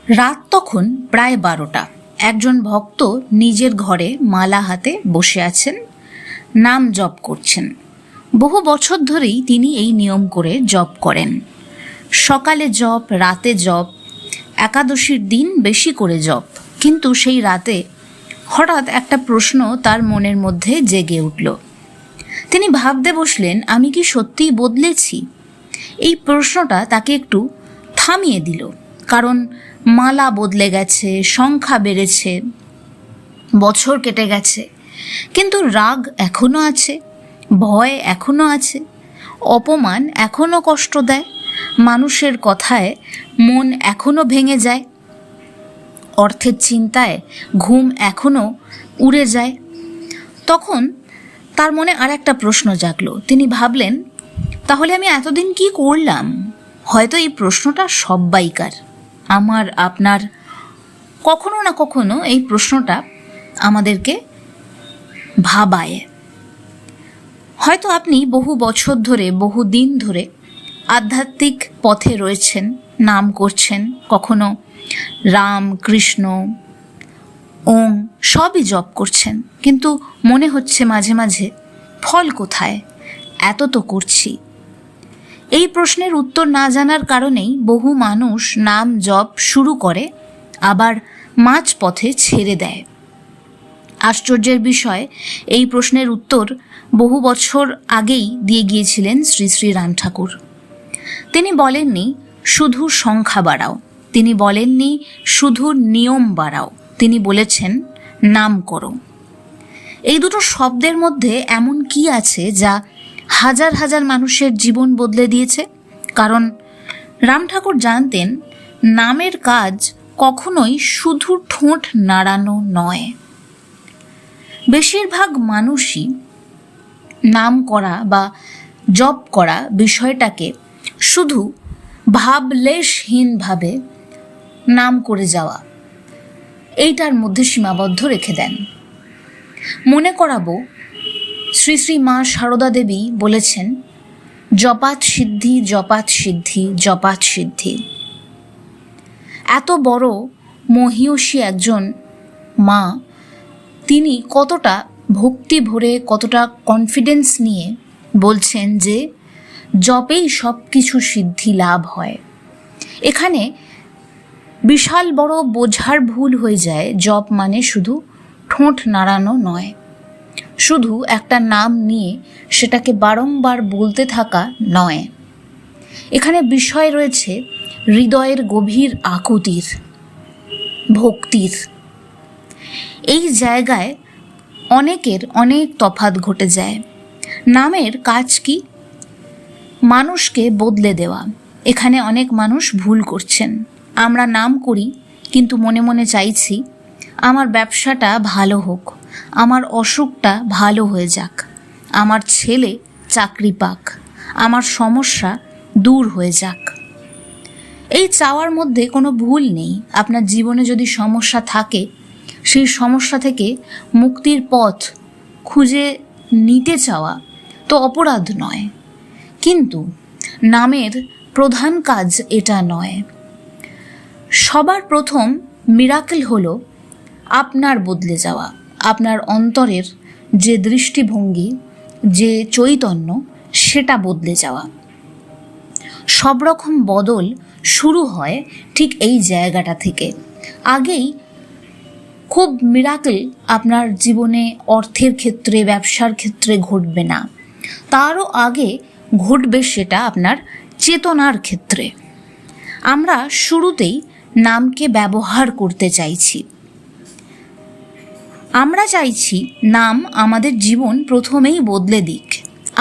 রাত তখন প্রায় 12টা। একজন ভক্ত নিজের ঘরে মালা হাতে বসে আছেন, নাম জপ করছেন। বহু বছর ধরেই তিনি এই নিয়ম করে জপ করেন। সকালে জপ, রাতে জপ, একাদশীর দিন বেশি করে জপ। কিন্তু সেই রাতে হঠাৎ একটা প্রশ্ন তার মনের মধ্যে জেগে উঠল। তিনি ভাবতে বসলেন, আমি কি সত্যিই বদলেছি? এই প্রশ্নটা তাকে একটু থামিয়ে দিল। কারণ মালা বদলে গেছে, সংখ্যা বেড়েছে, বছর কেটে গেছে, কিন্তু রাগ এখনো আছে, ভয় এখনো আছে, অপমান এখনো কষ্ট দেয়, মানুষের কথায় মন এখনো ভেঙে যায়, অর্থের চিন্তায় ঘুম এখনো উড়ে যায়। তখন তার মনে আর একটা প্রশ্ন জাগলো। তিনি ভাবলেন, তাহলে আমি এতদিন কি করলাম? হয়তো এই প্রশ্নটা সব্বাইকার, আমার, আপনার। কখনো না কখনো এই প্রশ্নটা আমাদেরকে ভাবায়। হয়তো আপনি বহু বছর ধরে, বহু দিন ধরে আধ্যাত্মিক পথে রয়েছেন, নাম করছেন, কখনো রাম, কৃষ্ণ, ওম সবই জপ করছেন, কিন্তু মনে হচ্ছে মাঝে মাঝে, ফল কোথায়? এত তো করছি। এই প্রশ্নের উত্তর না জানার কারণেই বহু মানুষ নাম জপ শুরু করে, আবার মাঝপথে ছেড়ে দেয়। আশ্চর্যের বিষয়, এই প্রশ্নের উত্তর বহু বছর আগেই দিয়ে গিয়েছিলেন শ্রী শ্রী রাম ঠাকুর। তিনি বলেননি শুধু সংখ্যা বাড়াও, তিনি বলেননি শুধু নিয়ম বাড়াও, তিনি বলেছেন নাম করো। এই দুটো শব্দের মধ্যে এমন কি আছে যা হাজার হাজার মানুষের জীবন বদলে দিয়েছে? কারণ রাম ঠাকুর জানতেন, নামের কাজ কখনোই শুধু ঠোঁট নাড়ানো নয়। বেশিরভাগ মানুষই নাম করা বা জপ করা বিষয়টাকে শুধু ভাবলেশহীনভাবে নাম করে যাওয়া, এইটার মধ্যে সীমাবদ্ধ রেখে দেন। মনে করাবো, শ্রী শ্রী মা সারদা দেবী বলেছেন, জপাত সিদ্ধি, জপাত সিদ্ধি, জপাত সিদ্ধি। এত বড় মহিয়সী একজন মা, তিনি কতটা ভক্তি ভরে, কতটা কনফিডেন্স নিয়ে বলছেন যে জপেই সব কিছু সিদ্ধি লাভ হয়। এখানে বিশাল বড় বোঝার ভুল হয়ে যায়। জপ মানে শুধু ঠোঁট নাড়ানো নয়, শুধু একটা নাম নিয়ে সেটাকে বারংবার বলতে থাকা নয়। এখানে বিষয় রয়েছে হৃদয়ের গভীর আকুতির, ভক্তির। এই জায়গায় অনেকের অনেক তফাৎ ঘটে যায়। নামের কাজ কি? মানুষকে বদলে দেওয়া। এখানে অনেক মানুষ ভুল করছেন। আমরা নাম করি, কিন্তু মনে মনে চাইছি আমার ব্যবসাটা ভালো হোক, আমার অসুখটা ভালো হয়ে যাক, আমার ছেলে চাকরি পাক, আমার সমস্যা দূর হয়ে যাক। এই চাওয়ার মধ্যে কোনো ভুল নেই। আপনার জীবনে যদি সমস্যা থাকে, সেই সমস্যা থেকে মুক্তির পথ খুঁজে নিতে চাওয়া তো অপরাধ নয়। কিন্তু নামের প্রধান কাজ এটা নয়। সবার প্রথম মিরাকেল হলো আপনার বদলে যাওয়া, আপনার অন্তরের যে দৃষ্টিভঙ্গি, যে চৈতন্য, সেটা বদলে যাওয়া। সব রকম বদল শুরু হয় ঠিক এই জায়গাটা থেকে। আগেই খুব মিরাকেল আপনার জীবনে অর্থের ক্ষেত্রে, ব্যবসার ক্ষেত্রে ঘটবে না, তারও আগে ঘটবে সেটা আপনার চেতনার ক্ষেত্রে। আমরা শুরুতেই নামকে ব্যবহার করতে চাইছি। আমরা চাইছি নাম আমাদের জীবন প্রথমেই বদলে দিক।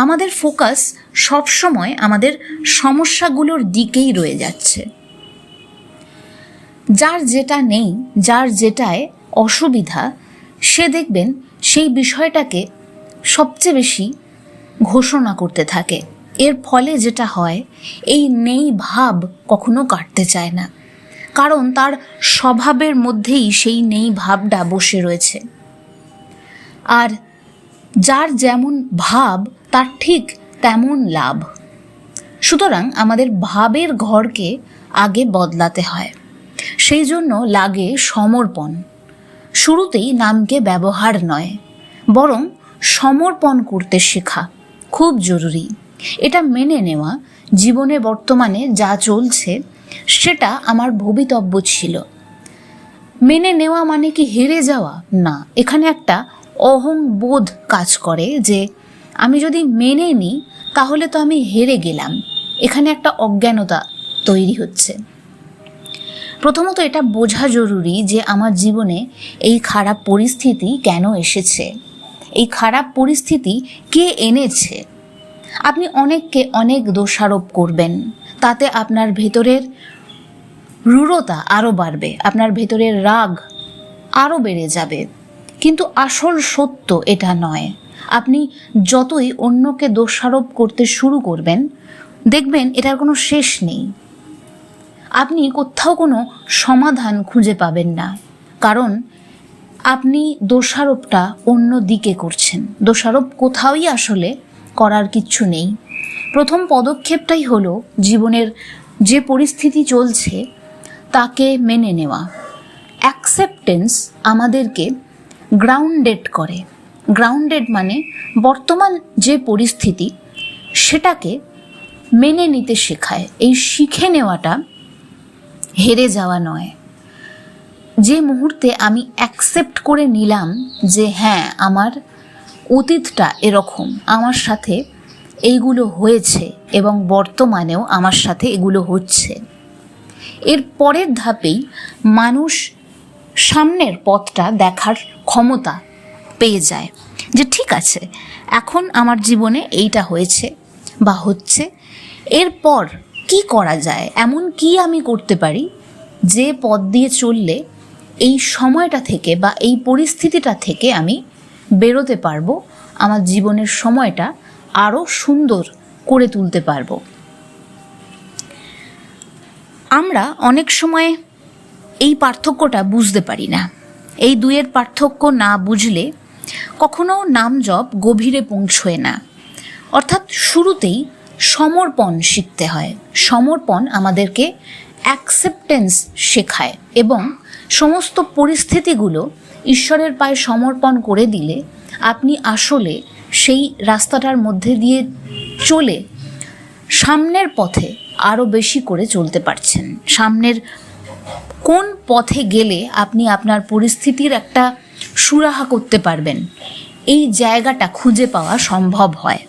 আমাদের ফোকাস সবসময় আমাদের সমস্যাগুলোর দিকেই রয়ে যাচ্ছে। যার যেটা নেই, যার যেটায় অসুবিধা, সে দেখবেন সেই বিষয়টাকে সবচেয়ে বেশি ঘোষণা করতে থাকে। এর ফলে যেটা হয়, এই নেই ভাব কখনো কাটতে চায় না, কারণ তার স্বভাবের মধ্যেই সেই নেই ভাবটা বসে রয়েছে। আর যার যেমন ভাব, তার ঠিক তেমন লাভ। সুতরাং আমাদের ভাবের ঘরকে আগে বদলাতে হয়। সেই জন্য লাগে সমর্পণ। শুরুতেই নামকে ব্যবহার নয়, বরং সমর্পণ করতে শেখা খুব জরুরি। এটা মেনে নেওয়া জীবনে বর্তমানে যা চলছে সেটা আমার ভবিতব্য ছিল। মেনে নেওয়া মানে কি হেরে যাওয়া? না, এখানে একটা অহংবোধ কাজ করে যে আমি যদি মেনে নিই তাহলে তো আমি হেরে গেলাম। এখানে একটা অজ্ঞানতা তৈরি হচ্ছে। প্রথমত এটা বোঝা জরুরি যে আমার জীবনে এই খারাপ পরিস্থিতি কেন এসেছে, এই খারাপ পরিস্থিতি কে এনেছে। আপনি অনেককে অনেক দোষারোপ করবেন, তাতে আপনার ভেতরের রূঢ়তা আরও বাড়বে, আপনার ভেতরের রাগ আরও বেড়ে যাবে। কিন্তু আসল সত্য এটা নয়। আপনি যতই অন্যকে দোষারোপ করতে শুরু করবেন, দেখবেন এটার কোনো শেষ নেই। আপনি কোথাও কোনো সমাধান খুঁজে পাবেন না, কারণ আপনি দোষারোপটা অন্য দিকে করছেন। দোষারোপ কোথাওই আসলে করার কিচ্ছু নেই। প্রথম পদক্ষেপটাই হলো জীবনের যে পরিস্থিতি চলছে তাকে মেনে নেওয়া। অ্যাকসেপ্টেন্স আমাদেরকে গ্রাউন্ডেড করে। গ্রাউন্ডেড মানে বর্তমান যে পরিস্থিতি সেটাকে মেনে নিতে শেখায়। এই শিখে নেওয়াটা হেরে যাওয়া নয়। যে মুহূর্তে আমি অ্যাকসেপ্ট করে নিলাম যে হ্যাঁ, আমার অতীতটা এরকম, আমার সাথে এইগুলো হয়েছে এবং বর্তমানেও আমার সাথে এগুলো হচ্ছে, এর পরের ধাপেই মানুষ সামনের পথটা দেখার ক্ষমতা পেয়ে যায় যে ঠিক আছে, এখন আমার জীবনে এইটা হয়েছে বা হচ্ছে, এরপর কি করা যায়, এমন কি আমি করতে পারি যে পথ দিয়ে চললে এই সময়টা থেকে বা এই পরিস্থিতিটা থেকে আমি বেরোতে পারবো, আমার জীবনের সময়টা আরও সুন্দর করে তুলতে পারবো। আমরা অনেক সময় এই পার্থক্যটা বুঝতে পারি না। এই দুইয়ের পার্থক্য না বুঝলে কখনো নাম জপ গভীরে পৌঁছয় না। অর্থাৎ শুরুতেই সমর্পণ শিখতে হয়। সমর্পণ আমাদেরকে অ্যাকসেপ্টেন্স শেখায় এবং সমস্ত পরিস্থিতিগুলো ঈশ্বরের পায়ে সমর্পণ করে দিলে আপনি আসলে সেই রাস্তাটার মধ্যে দিয়ে চলে সামনের পথে আরও বেশি করে চলতে পারছেন। সামনের কোন পথে গেলে আপনি আপনার পরিস্থিতির একটা সুরাহা করতে পারবেন, এই জায়গাটা খুঁজে পাওয়া সম্ভব হয়।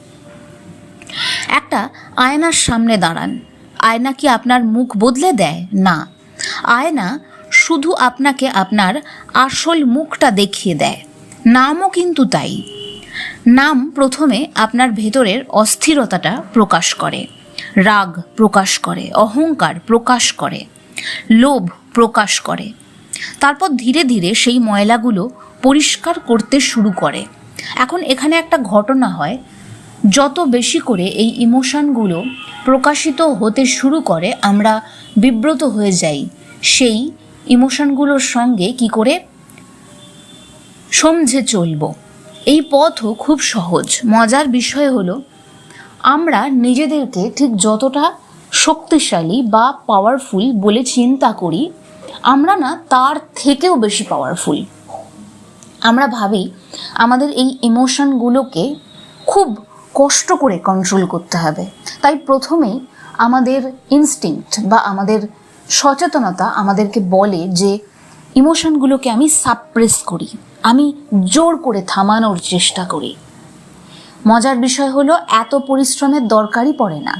একটা আয়নার সামনে দাঁড়ান। আয়না কি আপনার মুখ বদলে দেয়? না, আয়না শুধু আপনাকে আপনার আসল মুখটা দেখিয়ে দেয়। নামও কিন্তু তাই। নাম প্রথমে আপনার ভেতরের অস্থিরতাটা প্রকাশ করে, রাগ প্রকাশ করে, অহংকার প্রকাশ করে, লোভ প্রকাশ করে। তারপর ধীরে ধীরে সেই ময়লাগুলো পরিষ্কার করতে শুরু করে। এখন এখানে একটা ঘটনা হয়, যত বেশি করে এই ইমোশনগুলো প্রকাশিত হতে শুরু করে আমরা বিব্রত হয়ে যাই সেই ইমোশনগুলোর সঙ্গে কি করে সমঝে চলবো। এই পথও খুব সহজ। মজার বিষয় হলো আমরা নিজেদেরকে ঠিক যতটা শক্তিশালী বা পাওয়ারফুল বলে চিন্তা করি, আমরা না তার থেকেও বেশি পাওয়ারফুল। আমরা ভাবি আমাদের এই ইমোশনগুলোকে খুব কষ্ট করে কন্ট্রোল করতে হবে। তাই প্রথমেই আমাদের ইনস্টিংক্ট বা আমাদের সচেতনতা আমাদেরকে বলে যে ইমোশনগুলোকে আমি সাপ্রেস করি, আমি জোর করে থামানোর চেষ্টা করি। মজার বিষয় হলো এত পরিশ্রমের দরকারই পড়ে না।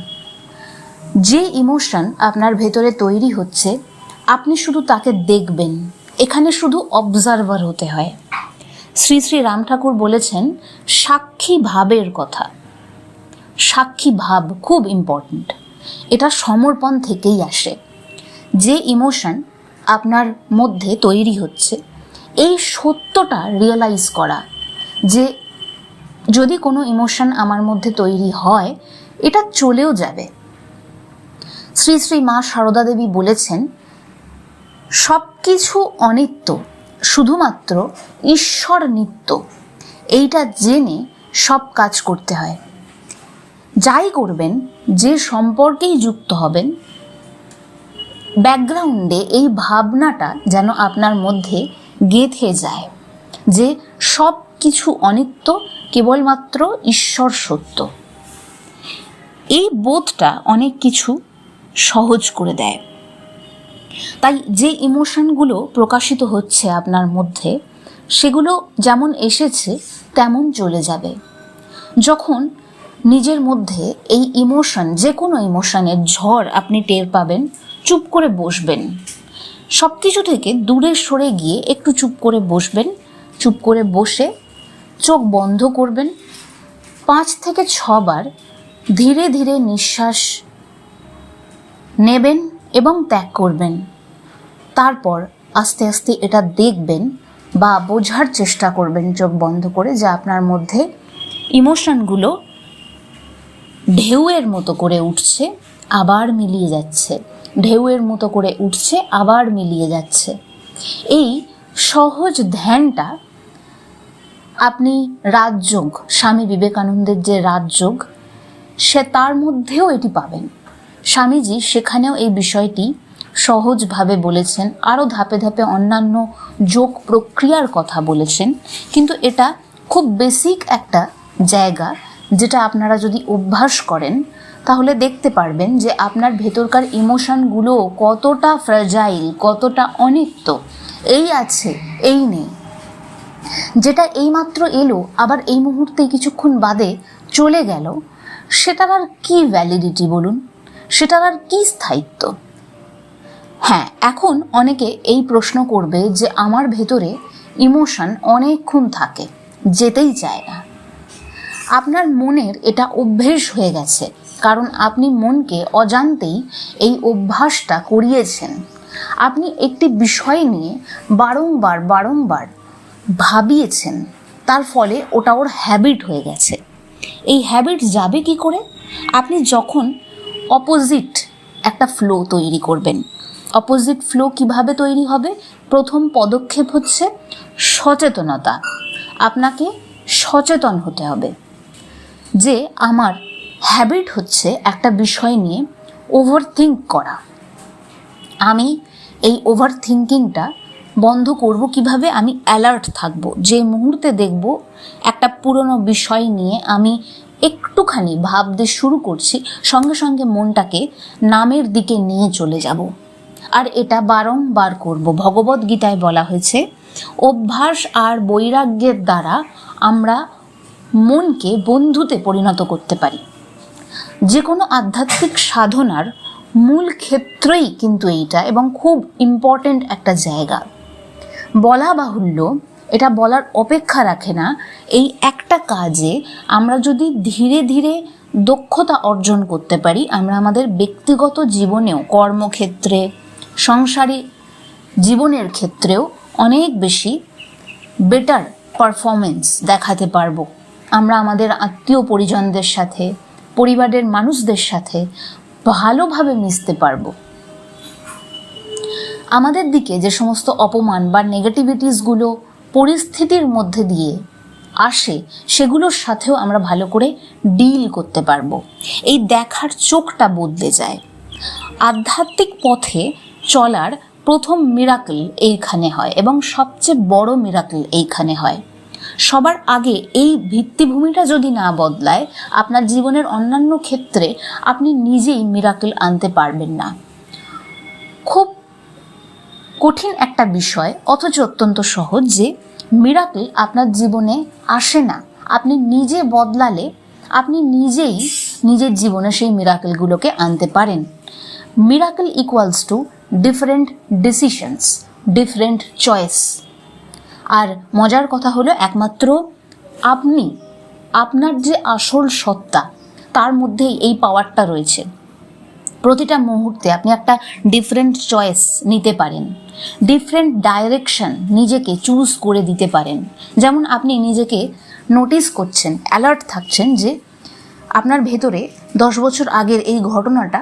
যে ইমোশন আপনার ভেতরে তৈরি হচ্ছে আপনি শুধু তাকে দেখবেন, এখানে শুধু অবজারভার হতে হয়। শ্রী শ্রী রাম ঠাকুর বলেছেন সাক্ষী ভাবের কথা। সাক্ষী ভাব খুব ইম্পর্ট্যান্ট। এটা সমর্পণ থেকেই আসে। যে ইমোশন আপনার মধ্যে তৈরি হচ্ছে এই সত্যটা রিয়েলাইজ করা যে যদি কোনো ইমোশন আমার মধ্যে তৈরি হয় এটা চলেও যাবে। শ্রী শ্রী মা সারদা দেবী বলেছেন সব কিছু অনিত্য, শুধুমাত্র ঈশ্বর নিত্য। এইটা জেনে সব কাজ করতে হয়। যাই করবেন, যে সম্পর্কেই যুক্ত হবেন, ব্যাকগ্রাউন্ডে এই ভাবনাটা যেন আপনার মধ্যে গেঁথে যায় যে সব কিছু অনিত্য, কেবলমাত্র ঈশ্বর সত্য। এই বোধটা অনেক কিছু সহজ করে দেয়। তাই যে ইমোশনগুলো প্রকাশিত হচ্ছে আপনার মধ্যে, সেগুলো যেমন এসেছে তেমন চলে যাবে। যখন নিজের মধ্যে এই ইমোশন, যে কোনো ইমোশনের ঝড় আপনি টের পাবেন, চুপ করে বসবেন। সব কিছু থেকে দূরে সরে গিয়ে একটু চুপ করে বসবেন। চুপ করে বসে চোখ বন্ধ করবেন। 5 থেকে 6 বার ধীরে ধীরে নিঃশ্বাস নেবেন এবং ত্যাগ করবেন। তারপর আস্তে আস্তে এটা দেখবেন বা বোঝার চেষ্টা করবেন চোখ বন্ধ করে যে আপনার মধ্যে ইমোশনগুলো ঢেউয়ের মতো করে উঠছে, আবার মিলিয়ে যাচ্ছে, ঢেউয়ের মতো করে উঠছে, আবার মিলিয়ে যাচ্ছে। এই সহজ ধ্যানটা আপনি রাজযোগ, স্বামী বিবেকানন্দের যে রাজযোগ, সে তার মধ্যেও এটি পাবেন। স্বামীজি সেখানেও এই বিষয়টি সহজভাবে বলেছেন, আরও ধাপে ধাপে অন্যান্য যোগ প্রক্রিয়ার কথা বলেছেন, কিন্তু এটা খুব বেসিক একটা জায়গা, যেটা আপনারা যদি অভ্যাস করেন তাহলে দেখতে পারবেন যে আপনার ভেতরকার ইমোশনগুলো কতটা ফ্র্যাজাইল, কতটা অনিত্য, এই আছে এই নেই। যেটা এইমাত্র এলো আবার এই মুহূর্তে কিছুক্ষণ বাদে চলে গেল, সেটার আর কি ভ্যালিডিটি বলুন, সেটার আর কি স্থায়িত্ব? হ্যাঁ, এখন অনেকে এই প্রশ্ন করবে যে আমার ভেতরে ইমোশন অনেকক্ষণ থাকে, যেতেই চায় না। আপনার মনের এটা অভ্যেস হয়ে গেছে, কারণ আপনি মনকে অজান্তেই এই অভ্যাসটা করিয়েছেন। আপনি একটি বিষয় নিয়ে বারংবার বারংবার ভাবিয়েছেন, তার ফলে ওটা ওর হ্যাবিট হয়ে গেছে। এই হ্যাবিট যাবে কি করে? আপনি যখন অপোজিট একটা ফ্লো তৈরি করবেন। অপোজিট ফ্লো কিভাবে তৈরি হবে? প্রথম পদক্ষেপ হচ্ছে সচেতনতা। আপনাকে সচেতন হতে হবে যে আমার হ্যাবিট হচ্ছে একটা বিষয় নিয়ে ওভার থিঙ্ক করা। আমি এই ওভার থিঙ্কিংটা বন্ধ করব কিভাবে? আমি অ্যালার্ট থাকব। যে মুহূর্তে দেখব একটা পুরনো বিষয় নিয়ে আমি একটুখানি ভাবতে শুরু করছি, সঙ্গে সঙ্গে মনটাকে নামের দিকে নিয়ে চলে যাব। আর এটা বারংবার করব। ভগবদ্গীতায় বলা হয়েছে, অভ্যাস আর বৈরাগ্যের দ্বারা আমরা মনকে বন্ধুতে পরিণত করতে পারি। যে কোনো আধ্যাত্মিক সাধনার মূল ক্ষেত্রই কিন্তু এইটা, এবং খুব ইম্পর্ট্যান্ট একটা জায়গা। বলা বাহুল্য, এটা বলার অপেক্ষা রাখে না। এই একটা কাজে আমরা যদি ধীরে ধীরে দক্ষতা অর্জন করতে পারি, আমরা আমাদের ব্যক্তিগত জীবনেও, কর্মক্ষেত্রে, সংসারী জীবনের ক্ষেত্রেও অনেক বেশি বেটার পারফরমেন্স দেখাতে পারবো। আমরা আমাদের আত্মীয় পরিজনদের সাথে, পরিবারের মানুষদের সাথে ভালোভাবে মিশতে পারবো। আমাদের দিকে যে সমস্ত অপমান বা নেগেটিভিটিসগুলো পরিস্থিতির মধ্যে দিয়ে আসে, সেগুলোর সাথেও আমরা ভালো করে ডিল করতে পারবো। এই দেখার চোখটা বদলে যায়। আধ্যাত্মিক পথে চলার প্রথম মিরাকল এইখানে হয়, এবং সবচেয়ে বড় মিরাকল এইখানে হয়। সবার আগে এই ভিত্তিভূমিটা যদি না বদলায়, আপনার জীবনের অন্যান্য ক্ষেত্রে আপনি নিজেই মিরাকল আনতে পারবেন না। খুব কঠিন একটা বিষয়, অথচ অত্যন্ত সহজ, যে মিরাকল আপনার জীবনে আসে না। আপনি নিজে বদলালে আপনি নিজেই নিজের জীবনে সেই মিরাকলগুলোকে আনতে পারেন। Miracle equals to different decisions, different choice. আর মজার কথা হলো, একমাত্র আপনি, আপনার যে আসল সত্তা, তার মধ্যেই এই পাওয়ারটা রয়েছে। প্রতিটা মুহূর্তে আপনি একটা ডিফারেন্ট চয়েস নিতে পারেন, ডিফারেন্ট ডাইরেকশন নিজেকে চুজ করে দিতে পারেন। যেমন আপনি নিজেকে নোটিস করছেন, অ্যালার্ট থাকছেন যে আপনার ভেতরে 10 বছর আগের এই ঘটনাটা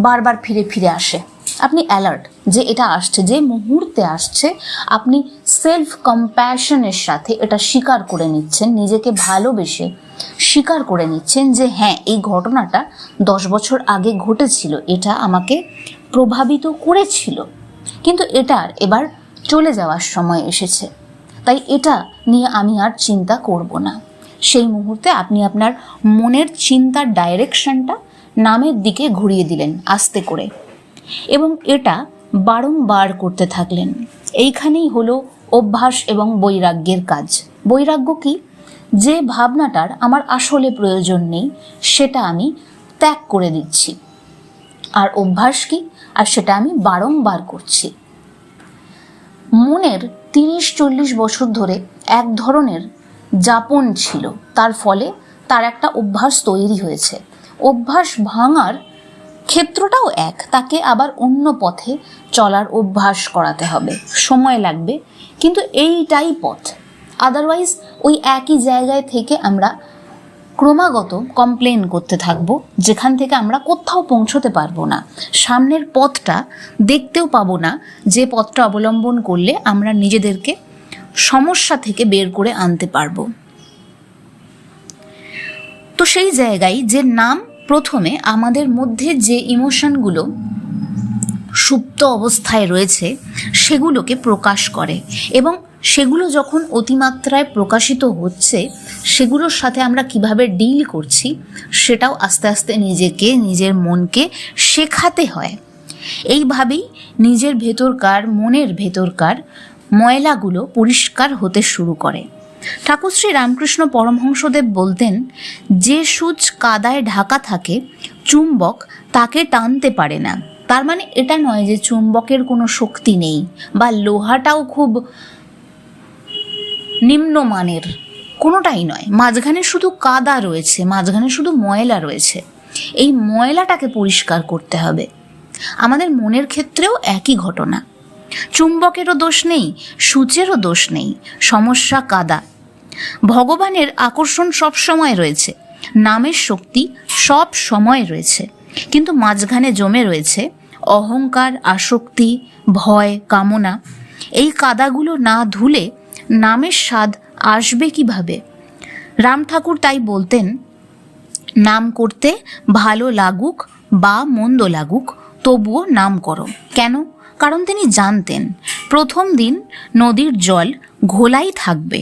বারবার ফিরে ফিরে আসে। আপনি অ্যালার্ট যে এটা আসছে, যে মুহূর্তে আসছে, আপনি সেলফ কম্প্যাশনের সাথে এটা স্বীকার করে নিচ্ছেন, নিজেকে ভালোবেসে স্বীকার করে নিচ্ছেন যে হ্যাঁ, এই ঘটনাটা 10 বছর আগে ঘটেছিল, এটা আমাকে প্রভাবিত করেছিল, কিন্তু এটার এবার চলে যাওয়ার সময় এসেছে, তাই এটা নিয়ে আমি আর চিন্তা করব না। সেই মুহূর্তে আপনি আপনার মনের চিন্তার ডাইরেকশনটা নামের দিকে ঘুরিয়ে দিলেন আস্তে করে, এবং এটা বারংবার করতে থাকলেন। এইখানেই হলো অভ্যাস এবং বৈরাগ্যের কাজ। বৈরাগ্য কি? যে ভাবনাটার আমার আসলে প্রয়োজন নেই সেটা আমি ত্যাগ করে দিচ্ছি। আর অভ্যাস কি? আর সেটা আমি বারংবার করছি। মনের 30-40 বছর ধরে এক ধরনের যাপন ছিল, তার ফলে তার একটা অভ্যাস তৈরি হয়েছে। অভ্যাস ভাঙার ক্ষেত্রটাও এক, তাকে আবার অন্য পথে চলার অভ্যাস করাতে হবে, সময় লাগবে, কিন্তু এইটাই পথ। আদারওয়াইজ ওই একই জায়গায় থেকে আমরা ক্রমাগত কমপ্লেন করতে থাকবো, যেখান থেকে আমরা কোথাও পৌঁছতে পারবো না, সামনের পথটা দেখতেও পাবো না, যে পথটা অবলম্বন করলে আমরা নিজেদেরকে সমস্যা থেকে বের করে আনতে পারবো। তো সেই জায়গায় যে নাম প্রথমে আমাদের মধ্যে যে ইমোশনগুলো সুপ্ত অবস্থায় রয়েছে সেগুলোকে প্রকাশ করে, এবং সেগুলো যখন অতিমাত্রায় প্রকাশিত হচ্ছে সেগুলোর সাথে আমরা কিভাবে ডিল করছি সেটাও আস্তে আস্তে নিজেকে, নিজের মনকে শেখাতে হয়। এইভাবেই নিজের ভেতরকার, মনের ভেতরকার ময়লাগুলো পরিষ্কার হতে শুরু করে। ঠাকুর শ্রী রামকৃষ্ণ পরমহংসদেব বলতেন, যে সূচ কাদায় ঢাকা থাকে চুম্বক তাকে টানতে পারে না। তার মানে এটা নয় যে চুম্বকের কোনো শক্তি নেই বা লোহাটাও খুব নিম্নমানের, কোনোটাই নয়। মাঝখানে শুধু কাদা রয়েছে, মাঝখানে শুধু ময়লা রয়েছে। এই ময়লাটাকে পরিষ্কার করতে হবে। আমাদের মনের ক্ষেত্রেও একই ঘটনা। চুম্বকেরও দোষ নেই, সূচেরও দোষ নেই, সমস্যা কাদা। ভগবানের আকর্ষণ সব সময় রয়েছে, নামের শক্তি সব সময় রয়েছে, কিন্তু মাঝখানে জমে রয়েছে অহংকার, আসক্তি, ভয়, কামনা। এই কাদাগুলো না ধুলে নামের স্বাদ আসবে কিভাবে? রাম ঠাকুর তাই বলতেন, নাম করতে ভালো লাগুক বা মন্দ লাগুক তবুও নাম করো। কেন? কারণ তিনি জানতেন প্রথম দিন নদীর জল ঘোলাই থাকবে,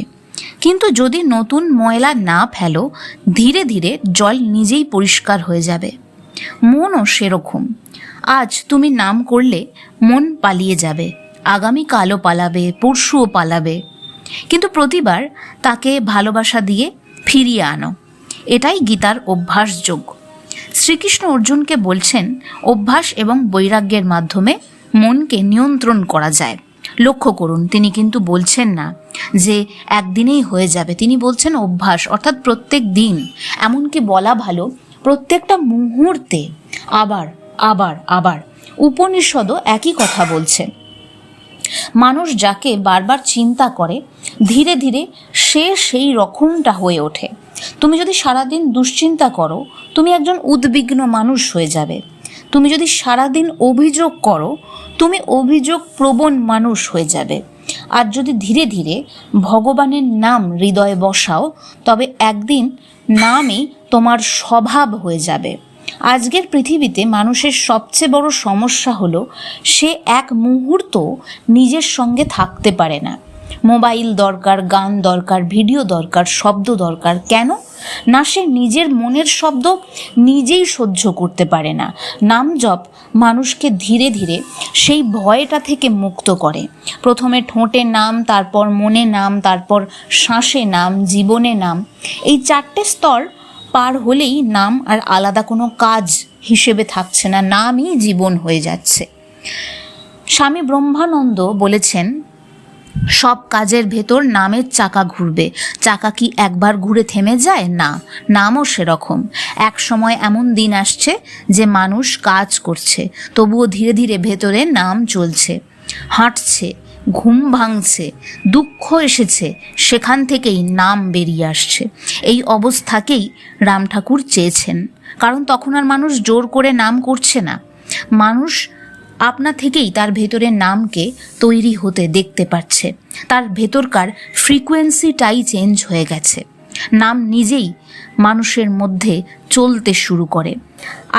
কিন্তু যদি নতুন ময়লা না ফেলো ধীরে ধীরে জল নিজেই পরিষ্কার হয়ে যাবে। মনও সেরকম। আজ তুমি নাম করলে মন পালিয়ে যাবে, আগামীকালও পালাবে, পরশুও পালাবে, কিন্তু প্রতিবার তাকে ভালোবাসা দিয়ে ফিরিয়ে আনো। এটাই গীতার অভ্যাসযোগ। শ্রীকৃষ্ণ অর্জুনকে বলছেন, অভ্যাস এবং বৈরাগ্যের মাধ্যমে মনকে নিয়ন্ত্রণ করা যায়। লক্ষ্য করুন, তিনি কিন্তু বলছেন না যে একদিনেই হয়ে যাবে, তিনি বলছেন অভ্যাস, অর্থাৎ প্রত্যেক দিন, এমনকি বলা ভালো প্রত্যেকটা মুহূর্তে আবার আবার আবার। উপনিষদও একই কথা বলছে। মানুষ যাকে বারবার চিন্তা করে ধীরে ধীরে সে সেই রকমটা হয়ে ওঠে। তুমি যদি সারাদিন দুশ্চিন্তা করো তুমি একজন উদ্বিগ্ন মানুষ হয়ে যাবে। তুমি যদি সারাদিন অভিযোগ করো তুমি অভিযোগ প্রবণ মানুষ হয়ে যাবে। আর যদি ধীরে ধীরে ভগবানের নাম হৃদয়ে বসাও তবে একদিন নামই তোমার স্বভাব হয়ে যাবে। আজকের পৃথিবীতে মানুষের সবচেয়ে বড় সমস্যা হলো সে এক মুহূর্ত নিজের সঙ্গে থাকতে পারে না। মোবাইল দরকার, গান দরকার, ভিডিও দরকার, শব্দ দরকার। কেন না? সে নিজের মনের শব্দ নিজেই সহ্য করতে পারে না। নাম জপ মানুষকে ধীরে ধীরে সেই ভয়টা থেকে মুক্ত করে। প্রথমে ঠোঁটে নাম, তারপর মনে নাম, তারপর শ্বাসে নাম, জীবনে নাম। এই 4টে স্তর পার হলেই নাম আর আলাদা কোনো কাজ হিসেবে থাকছে না, নামই জীবন হয়ে যাচ্ছে। স্বামী ব্রহ্মানন্দ বলেছেন, সব কাজের ভেতর নামের চাকা ঘুরবে। চাকা কি একবার ঘুরে থেমে যায়? না, নামও সেরকম। এক সময় এমন দিন আসছে যে মানুষ কাজ করছে তবুও ধীরে ধীরে ভেতরে নাম চলছে, হাঁটছে, ঘুম ভাঙছে, দুঃখ এসেছে, সেখান থেকেই নাম বেরিয়ে আসছে। এই অবস্থাকেই রাম ঠাকুর চেয়েছেন, কারণ তখন আর মানুষ জোর করে নাম করছে না। মানুষ আপনা থেকেই তার ভেতরের নামকে তৈরি হতে দেখতে পাচ্ছে। তার ভেতরকার ফ্রিকোয়েন্সিটাই চেঞ্জ হয়ে গেছে। নাম নিজেই মানুষের মধ্যে চলতে শুরু করে।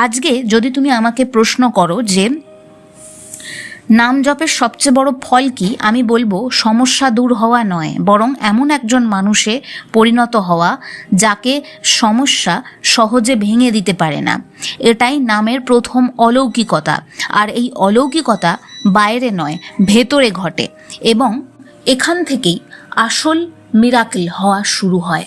আজকে যদি তুমি আমাকে প্রশ্ন করো যে নাম জপের সবচেয়ে বড় ফল কি? আমি বলবো সমস্যা দূর হওয়া নয়, বরং এমন একজন মানুষে পরিণত হওয়া যাকে সমস্যা সহজে ভেঙে দিতে পারে না। এটাই নামের প্রথম অলৌকিকতা। আর এই অলৌকিকতা বাইরে নয়, ভেতরে ঘটে এবং এখান থেকেই আসল মিরাকেল হওয়া শুরু হয়।